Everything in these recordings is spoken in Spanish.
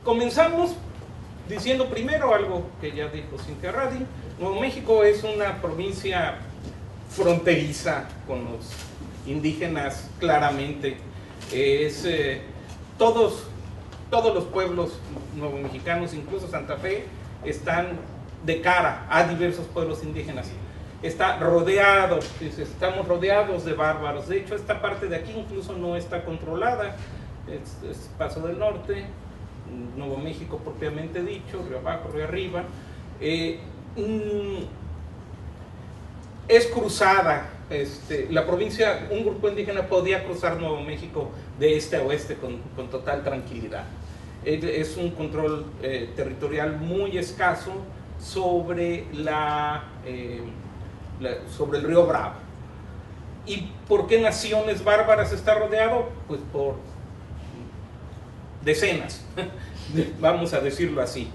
Comenzamos diciendo primero algo que ya dijo Cintia Radi. Nuevo México es una provincia fronteriza con los indígenas, claramente. Todos los pueblos nuevo mexicanos, incluso Santa Fe, están de cara a diversos pueblos indígenas. Está rodeado, estamos rodeados de bárbaros. De hecho, esta parte de aquí incluso no está controlada. Es Paso del Norte, Nuevo México propiamente dicho, Río Abajo, Río Arriba. Es cruzada. La provincia, un grupo indígena podía cruzar Nuevo México de este a oeste con total tranquilidad. Es un control territorial muy escaso sobre sobre el río Bravo. ¿Y por qué naciones bárbaras está rodeado? Pues por decenas, vamos a decirlo así.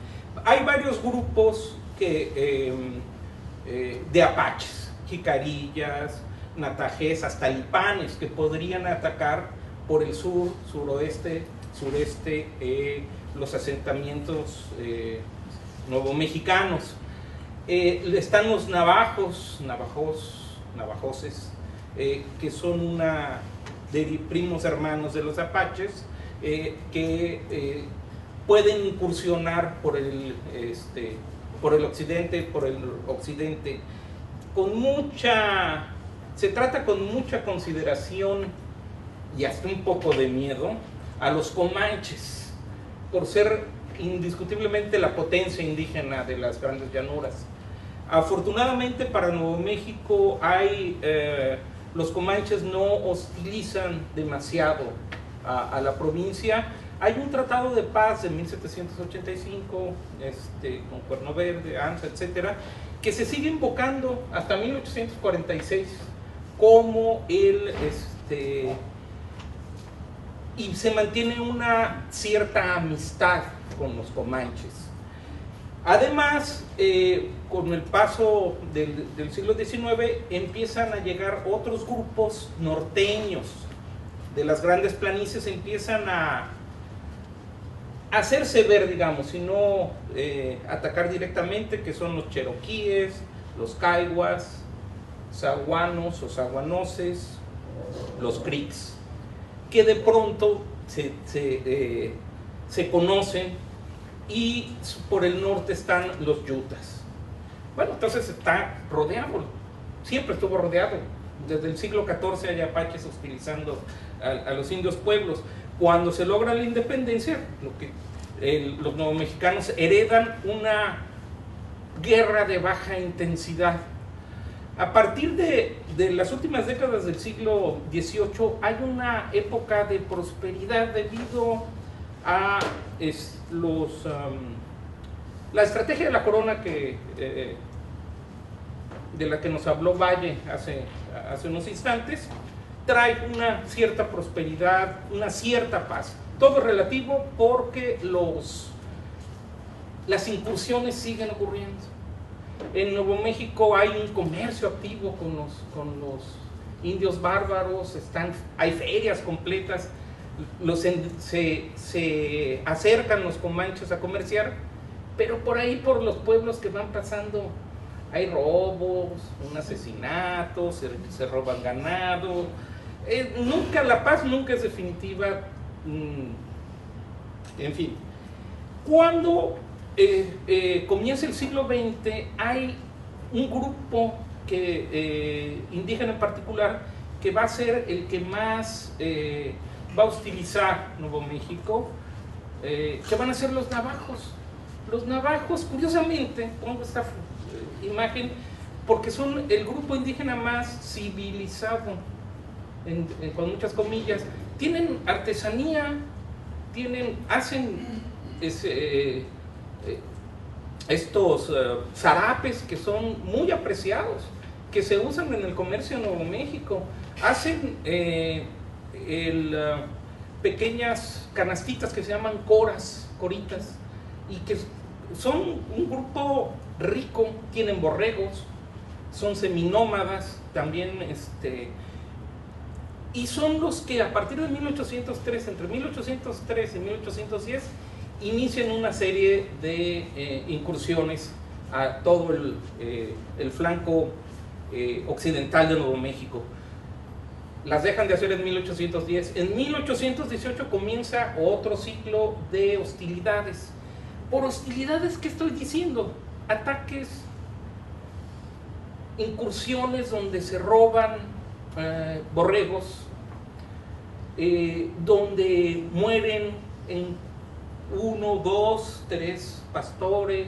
Hay varios grupos de apaches, jicarillas, natajés, hasta lipanes, que podrían atacar por el sur, suroeste, sureste, los asentamientos nuevo-mexicanos. Están los navajoses, que son primos hermanos de los apaches, que pueden incursionar por el occidente, se trata con mucha consideración y hasta un poco de miedo a los comanches, por ser indiscutiblemente la potencia indígena de las grandes llanuras. Afortunadamente para Nuevo México los comanches no hostilizan demasiado a la provincia. Hay un tratado de paz de 1785 con Cuerno Verde, Anza, etcétera, que se sigue invocando hasta 1846 como y se mantiene una cierta amistad con los comanches. Además, con el paso del siglo XIX empiezan a llegar otros grupos norteños de las grandes planicies, empiezan a hacerse ver, digamos, y no atacar directamente, que son los cheroquíes, los caiguas, saguanos o saguanoses, los creeks, que de pronto se conocen, y por el norte están los yutas. Bueno, entonces está rodeado, siempre estuvo rodeado. Desde el siglo XIV hay apaches hostilizando a los indios pueblos. Cuando se logra la independencia, los nuevo mexicanos heredan una guerra de baja intensidad. A partir de las últimas décadas del siglo XVIII hay una época de prosperidad debido a la estrategia de la corona de la que nos habló Valle hace unos instantes. Trae una cierta prosperidad, una cierta paz. Todo es relativo porque las incursiones siguen ocurriendo. En Nuevo México hay un comercio activo con los indios bárbaros, hay ferias completas, se acercan los comanches a comerciar, pero por ahí, por los pueblos que van pasando, hay robos, un asesinato, se roban ganado. La paz nunca es definitiva. En fin, cuando comienza el siglo XX, hay un grupo indígena en particular, que va a ser el que más va a hostilizar Nuevo México, que van a ser los navajos. Los navajos, curiosamente, pongo esta imagen porque son el grupo indígena más civilizado, con muchas comillas. Tienen artesanía, hacen estos zarapes que son muy apreciados, que se usan en el comercio de Nuevo México. Hacen pequeñas canastitas que se llaman coritas, y que son un grupo rico. Tienen borregos, son seminómadas también, y son los que a partir de 1803, entre 1803 y 1810, inician una serie de incursiones a todo el flanco occidental de Nuevo México. Las dejan de hacer en 1810. En 1818 comienza otro ciclo de hostilidades. Por hostilidades, ¿qué estoy diciendo? Ataques, incursiones donde se roban borregos, donde mueren en 1, 2, 3 pastores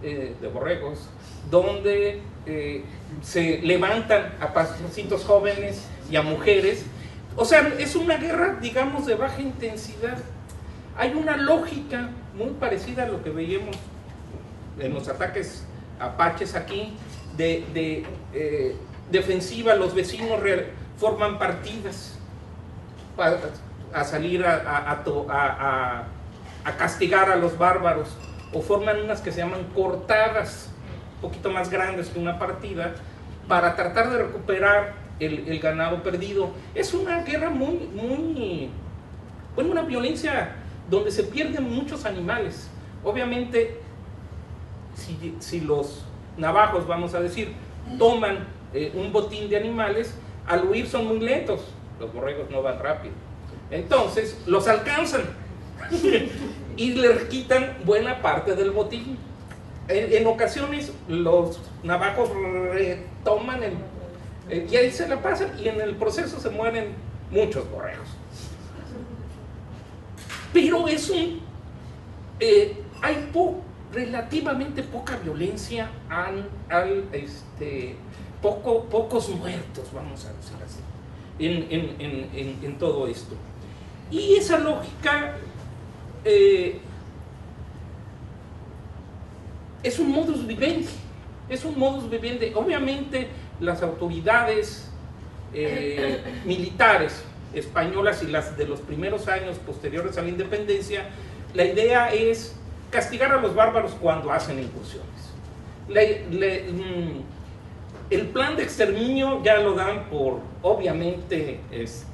de borregos, donde se levantan a pastorcitos jóvenes y a mujeres. O sea, es una guerra, digamos, de baja intensidad. Hay una lógica muy parecida a lo que veíamos en los ataques apaches aquí, de defensiva. Los vecinos forman partidas a salir a castigar a los bárbaros, o forman unas que se llaman cortadas, un poquito más grandes que una partida, para tratar de recuperar el ganado perdido. Es una guerra bueno, una violencia donde se pierden muchos animales. Obviamente, si los navajos, vamos a decir, toman un botín de animales, al huir son muy lentos, los borregos no van rápido, entonces los alcanzan y les quitan buena parte del botín. En ocasiones los navajos retoman y ahí se la pasan, y en el proceso se mueren muchos borregos. Pero es hay relativamente poca violencia, pocos muertos, vamos a decir así, en todo esto. Y esa lógica es un modus vivendi. Obviamente las autoridades militares españolas y las de los primeros años posteriores a la independencia, la idea es castigar a los bárbaros cuando hacen incursiones. El plan de exterminio ya lo dan por, obviamente, es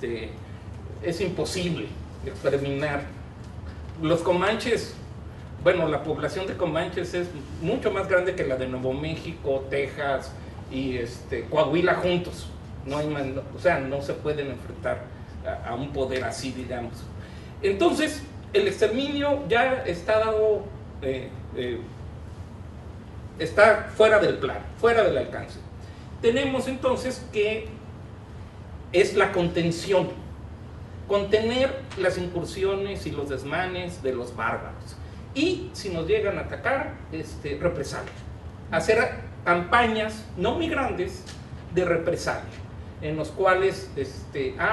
imposible exterminar. Los comanches, bueno, la población de comanches es mucho más grande que la de Nuevo México, Texas y Coahuila juntos. O sea, no se pueden enfrentar a un poder así, digamos. Entonces, el exterminio ya está dado, está fuera del plan, fuera del alcance. Tenemos entonces que es la contención, contener las incursiones y los desmanes de los bárbaros, y si nos llegan a atacar, represalia, hacer campañas no muy grandes de represalia, en los cuales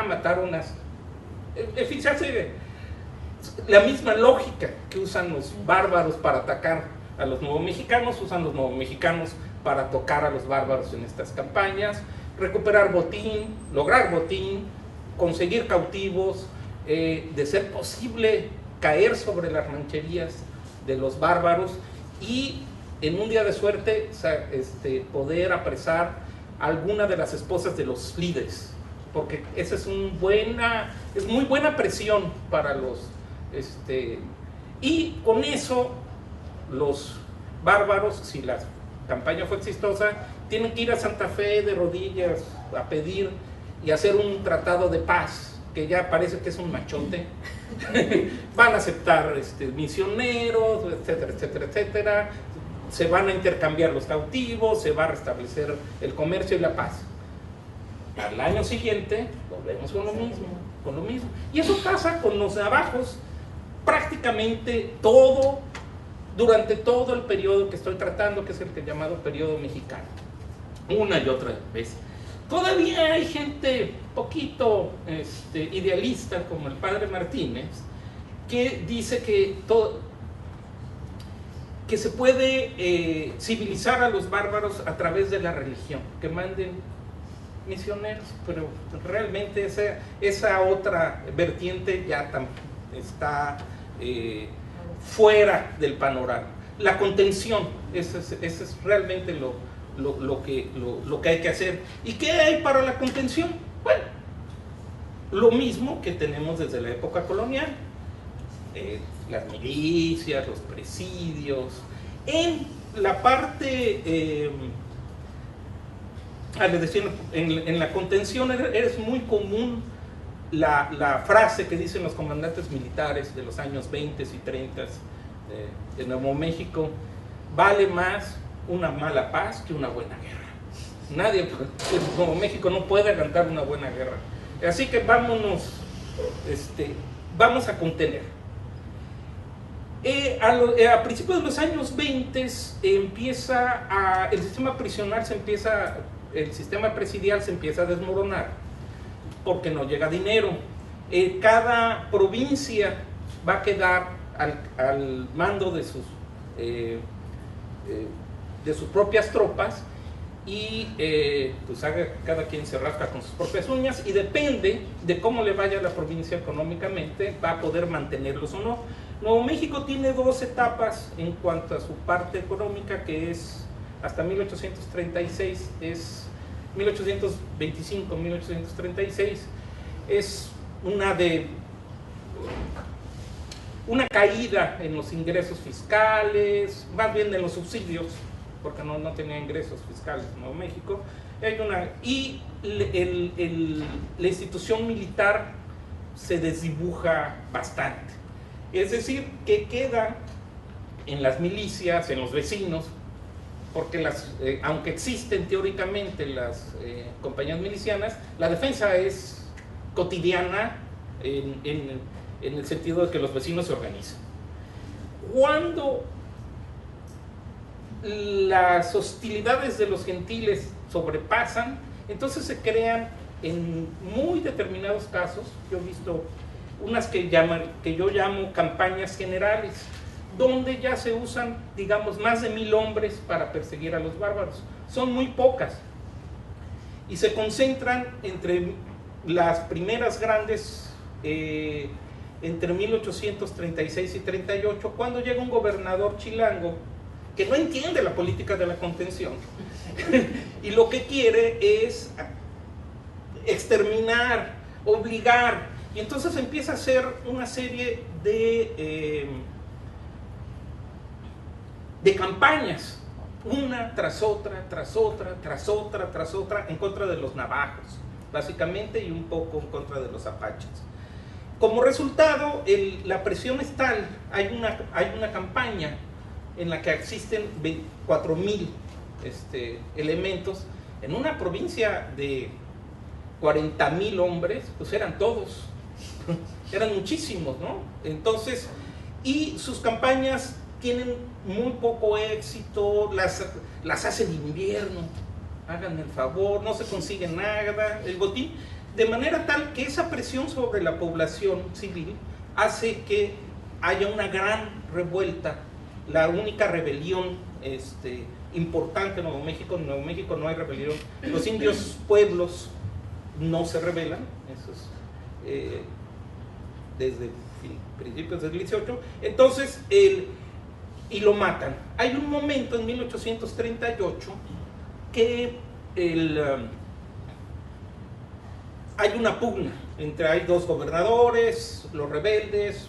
mataron la misma lógica que usan los bárbaros para atacar a los nuevo-mexicanos, usan los nuevo-mexicanos para tocar a los bárbaros en estas campañas, recuperar botín, lograr botín, conseguir cautivos, de ser posible caer sobre las rancherías de los bárbaros y en un día de suerte poder apresar alguna de las esposas de los líderes, porque esa es muy buena presión para los y con eso los bárbaros, si la campaña fue exitosa, tienen que ir a Santa Fe de rodillas a pedir y hacer un tratado de paz, que ya parece que es un machote. Van a aceptar misioneros, etcétera, etcétera, etcétera. Se van a intercambiar los cautivos, se va a restablecer el comercio y la paz. Al año siguiente volvemos con lo mismo. Y eso pasa con los navajos prácticamente durante todo el periodo que estoy tratando, que es el llamado periodo mexicano. Una y otra vez. Todavía hay gente poquito idealista, como el padre Martínez, que dice que se puede civilizar a los bárbaros a través de la religión, que manden misioneros, pero realmente esa otra vertiente ya está fuera del panorama. La contención, ese es realmente lo que hay que hacer. ¿Y qué hay para la contención? Bueno, lo mismo que tenemos desde la época colonial. las milicias, los presidios. En la parte, les decía, en la contención es muy común la frase que dicen los comandantes militares de los años 20 y 30 de Nuevo México: vale más una mala paz que una buena guerra. Nadie en Nuevo México no puede aguantar una buena guerra. Así que vamos a contener. A principios de los años 20 el sistema prisional el sistema presidial se empieza a desmoronar porque no llega dinero. Cada provincia va a quedar al mando de sus propias tropas y pues cada quien se rasca con sus propias uñas, y depende de cómo le vaya a la provincia económicamente, va a poder mantenerlos o no. Nuevo México tiene dos etapas en cuanto a su parte económica, que es hasta 1836, es 1825-1836, es una caída en los ingresos fiscales, más bien en los subsidios, porque no tenía ingresos fiscales en Nuevo México. Y la institución militar se desdibuja bastante. Es decir, que queda en las milicias, en los vecinos, porque aunque existen teóricamente las compañías milicianas, la defensa es cotidiana en el sentido de que los vecinos se organizan. Cuando las hostilidades de los gentiles sobrepasan, entonces se crean en muy determinados casos, yo he visto unas que yo llamo campañas generales, donde ya se usan, digamos, más de 1000 hombres para perseguir a los bárbaros. Son muy pocas y se concentran entre las primeras grandes, entre 1836 y 38, cuando llega un gobernador chilango que no entiende la política de la contención y lo que quiere es exterminar, obligar, y entonces empieza a hacer una serie de campañas, una tras otra, tras otra, tras otra, tras otra, en contra de los navajos, básicamente, y un poco en contra de los apaches. Como resultado, la presión es tal, hay una campaña en la que existen 4000 elementos, en una provincia de 40,000 hombres, pues eran todos, eran muchísimos, ¿no? Entonces, y sus campañas tienen muy poco éxito, las hacen en invierno, háganme el favor, no se consigue nada, el botín, de manera tal que esa presión sobre la población civil hace que haya una gran revuelta. La única rebelión importante en Nuevo México no hay rebelión, los indios pueblos no se rebelan, eso es desde principios del 18, entonces y lo matan. Hay un momento en 1838 que hay una pugna hay dos gobernadores, los rebeldes,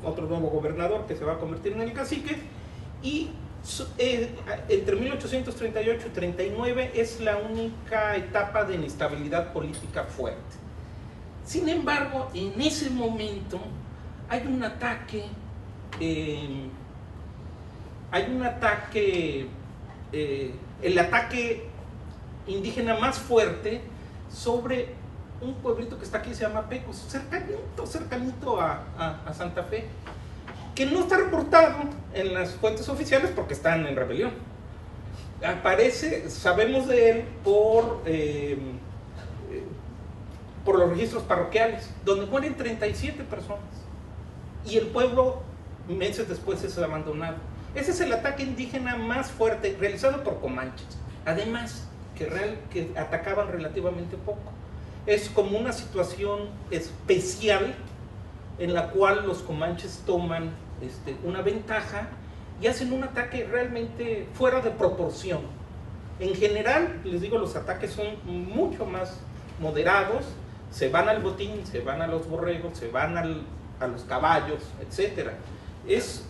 otro nuevo gobernador que se va a convertir en el cacique, y entre 1838 y 39 es la única etapa de inestabilidad política fuerte. Sin embargo, en ese momento hay un ataque, el ataque indígena más fuerte sobre un pueblito que está aquí, se llama Pecos, cercanito a Santa Fe, que no está reportado en las fuentes oficiales porque están en rebelión. Sabemos de él por los registros parroquiales, donde mueren 37 personas y el pueblo meses después es abandonado. Ese es el ataque indígena más fuerte realizado por comanches, además que atacaban relativamente poco. Es como una situación especial en la cual los comanches toman una ventaja y hacen un ataque realmente fuera de proporción. En general, les digo, los ataques son mucho más moderados, se van al botín, se van a los borregos, se van a los caballos, etc. Es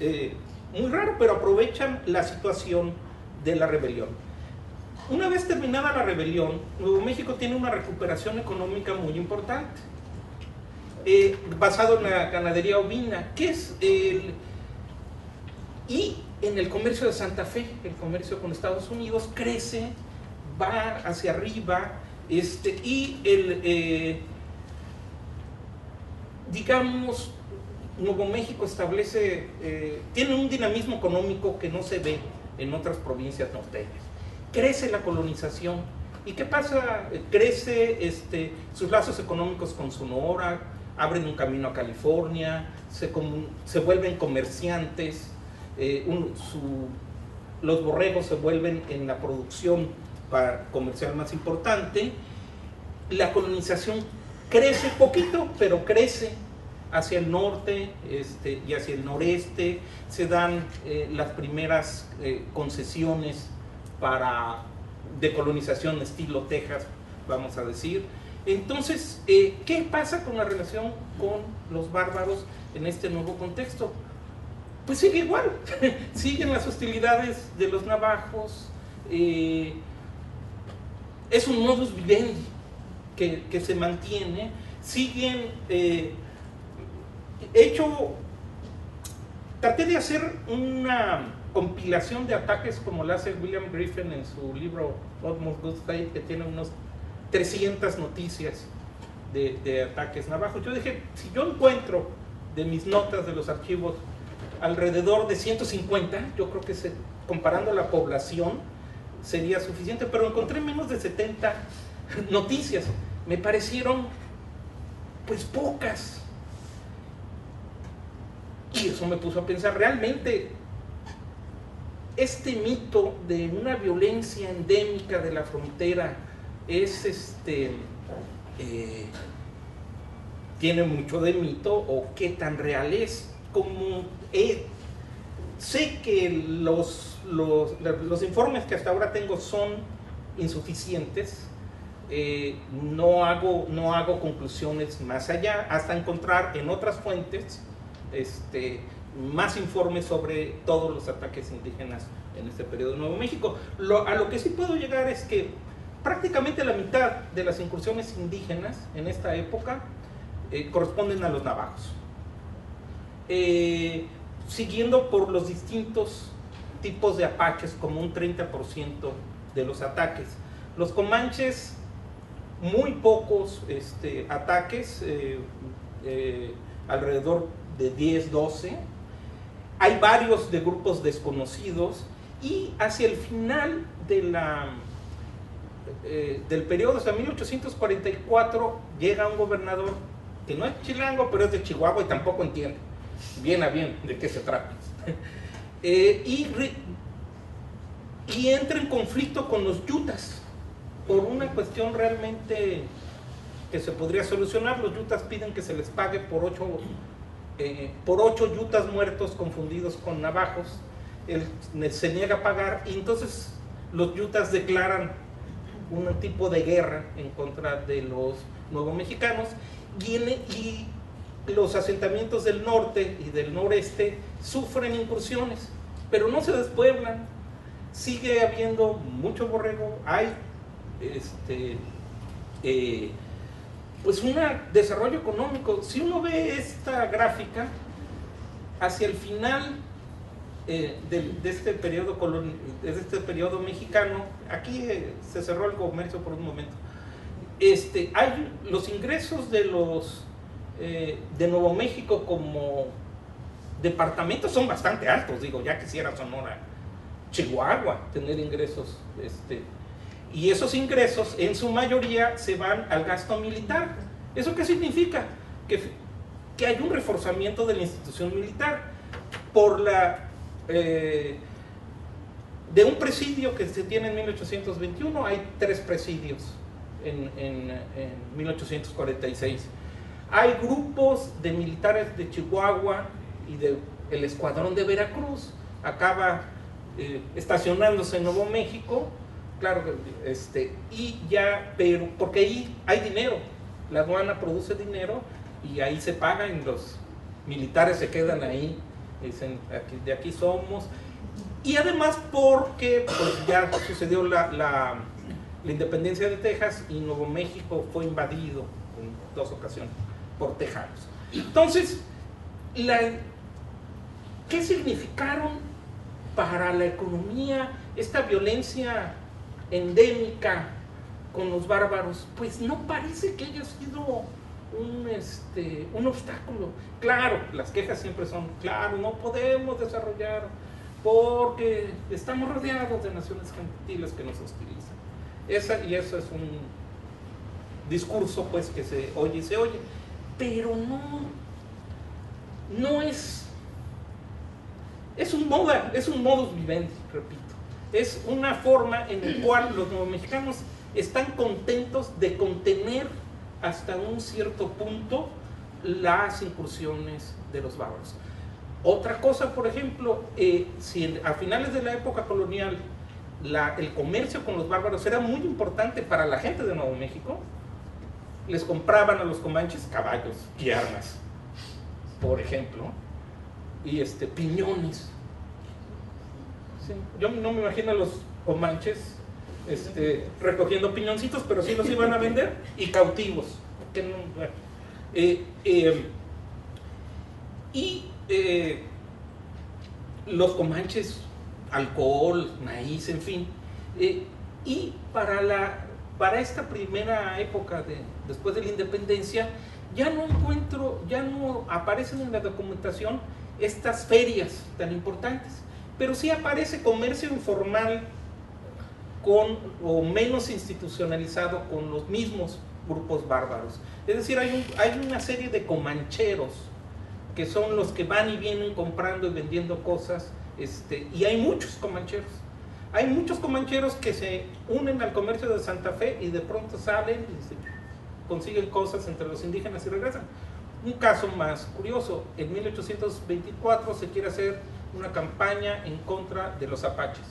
muy raro, pero aprovechan la situación de la rebelión. Una vez terminada la rebelión, Nuevo México tiene una recuperación económica muy importante, basado en la ganadería ovina, que es y en el comercio de Santa Fe, el comercio con Estados Unidos crece, va hacia arriba, digamos, Nuevo México establece, tiene un dinamismo económico que no se ve en otras provincias norteñas. Crece la colonización. ¿Y qué pasa? Crece sus lazos económicos con Sonora, abren un camino a California, se vuelven comerciantes, los borregos se vuelven en la producción comercial más importante. La colonización crece poquito, pero crece hacia el norte y hacia el noreste. Se dan las primeras concesiones de colonización estilo Texas, vamos a decir. Entonces, ¿qué pasa con la relación con los bárbaros en este nuevo contexto? Pues sigue igual, siguen las hostilidades de los navajos, es un modus vivendi que se mantiene, siguen, traté de hacer una compilación de ataques como la hace William Griffin en su libro Almost Good Faith, que tiene unos 300 noticias de ataques navajos. Yo dije, si yo encuentro de mis notas de los archivos alrededor de 150, yo creo que comparando la población sería suficiente, pero encontré menos de 70 noticias. Me parecieron pues pocas, y eso me puso a pensar, realmente este mito de una violencia endémica de la frontera tiene mucho de mito, o qué tan real es. Como sé que los informes que hasta ahora tengo son insuficientes, no hago conclusiones más allá hasta encontrar en otras fuentes más informes sobre todos los ataques indígenas en este periodo de Nuevo México. A lo que sí puedo llegar es que prácticamente la mitad de las incursiones indígenas en esta época corresponden a los navajos, siguiendo por los distintos tipos de apaches, como un 30% de los ataques. Los comanches, muy pocos ataques, alrededor de 10, 12. Hay varios de grupos desconocidos, y hacia el final del periodo, hasta 1844, llega un gobernador que no es chilango, pero es de Chihuahua y tampoco entiende bien a bien de qué se trata. Y entra en conflicto con los yutas por una cuestión realmente que se podría solucionar. Los yutas piden que se les pague por 8 yutas muertos confundidos con navajos. Él se niega a pagar, y entonces los yutas declaran un tipo de guerra en contra de los nuevo-mexicanos, y los asentamientos del norte y del noreste sufren incursiones, pero no se despueblan. Sigue habiendo mucho borrego, hay pues un desarrollo económico. Si uno ve esta gráfica, hacia el final de este periodo mexicano, aquí se cerró el comercio por un momento, hay los ingresos de Nuevo México como departamentos son bastante altos. Digo, ya quisiera Sonora, Chihuahua tener ingresos, y esos ingresos en su mayoría se van al gasto militar. ¿Eso qué significa? Que hay un reforzamiento de la institución militar. De un presidio que se tiene en 1821, hay 3 presidios en 1846. Hay grupos de militares de Chihuahua y del escuadrón de Veracruz, acaba estacionándose en Nuevo México, claro, pero porque ahí hay dinero, la aduana produce dinero y ahí se pagan militares se quedan ahí, dicen, de aquí somos, y además porque pues, ya sucedió la independencia de Texas y Nuevo México fue invadido en 2 ocasiones por tejanos. Entonces, ¿qué significaron para la economía esta violencia endémica con los bárbaros? Pues no parece que haya sido un obstáculo. Claro, las quejas siempre son, claro, no podemos desarrollar porque estamos rodeados de naciones gentiles que nos hostilizan. Eso es un discurso pues que se oye y se oye, pero no es un modus vivendi, repito. Es una forma en la cual los nuevomexicanos están contentos de contener hasta un cierto punto las incursiones de los bárbaros. Otra cosa, por ejemplo, si a finales de la época colonial el comercio con los bárbaros era muy importante para la gente de Nuevo México, les compraban a los comanches caballos y armas, por ejemplo, y piñones. Sí, yo no me imagino a los comanches recogiendo piñoncitos, pero sí los iban a vender, y cautivos. Que no, bueno. Los comanches, alcohol, maíz, en fin. Y para esta primera época después de la independencia, ya no aparecen en la documentación estas ferias tan importantes, pero sí aparece comercio informal o menos institucionalizado con los mismos grupos bárbaros. Es decir, hay una serie de comancheros que son los que van y vienen comprando y vendiendo cosas, y hay muchos comancheros. Hay muchos comancheros que se unen al comercio de Santa Fe y de pronto salen y consiguen cosas entre los indígenas y regresan. Un caso más curioso, en 1824 se quiere hacer una campaña en contra de los apaches.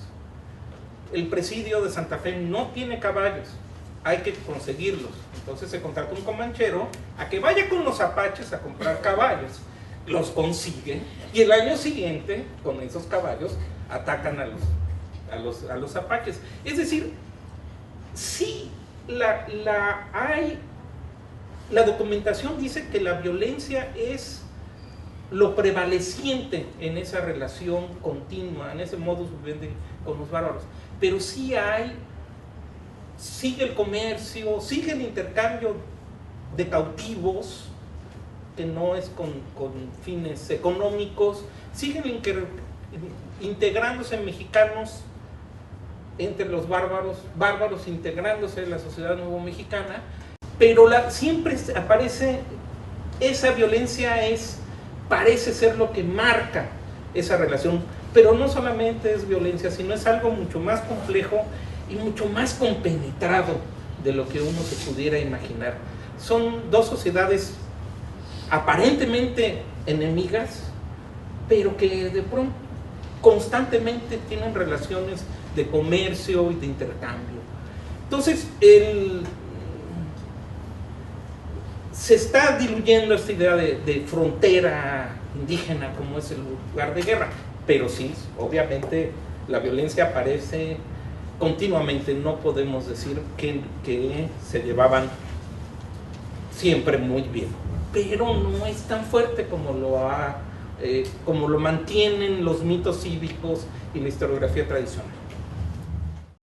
El presidio de Santa Fe no tiene caballos, hay que conseguirlos. Entonces se contrata un comanchero a que vaya con los apaches a comprar caballos. Los consiguen y el año siguiente, con esos caballos, atacan a los apaches. Es decir, sí, la documentación dice que la violencia es lo prevaleciente en esa relación continua, en ese modus vivendi con los bárbaros, pero sí sigue el comercio, sigue el intercambio de cautivos, que no es con fines económicos, siguen integrándose mexicanos entre los bárbaros integrándose en la sociedad nuevo mexicana, pero siempre aparece esa violencia, parece ser lo que marca esa relación, pero no solamente es violencia, sino es algo mucho más complejo y mucho más compenetrado de lo que uno se pudiera imaginar. Son dos sociedades aparentemente enemigas, pero que de pronto constantemente tienen relaciones de comercio y de intercambio. Entonces, se está diluyendo esta idea de frontera indígena como es el lugar de guerra, pero sí, obviamente la violencia aparece continuamente. No podemos decir que se llevaban siempre muy bien, pero no es tan fuerte como lo mantienen los mitos cívicos y la historiografía tradicional.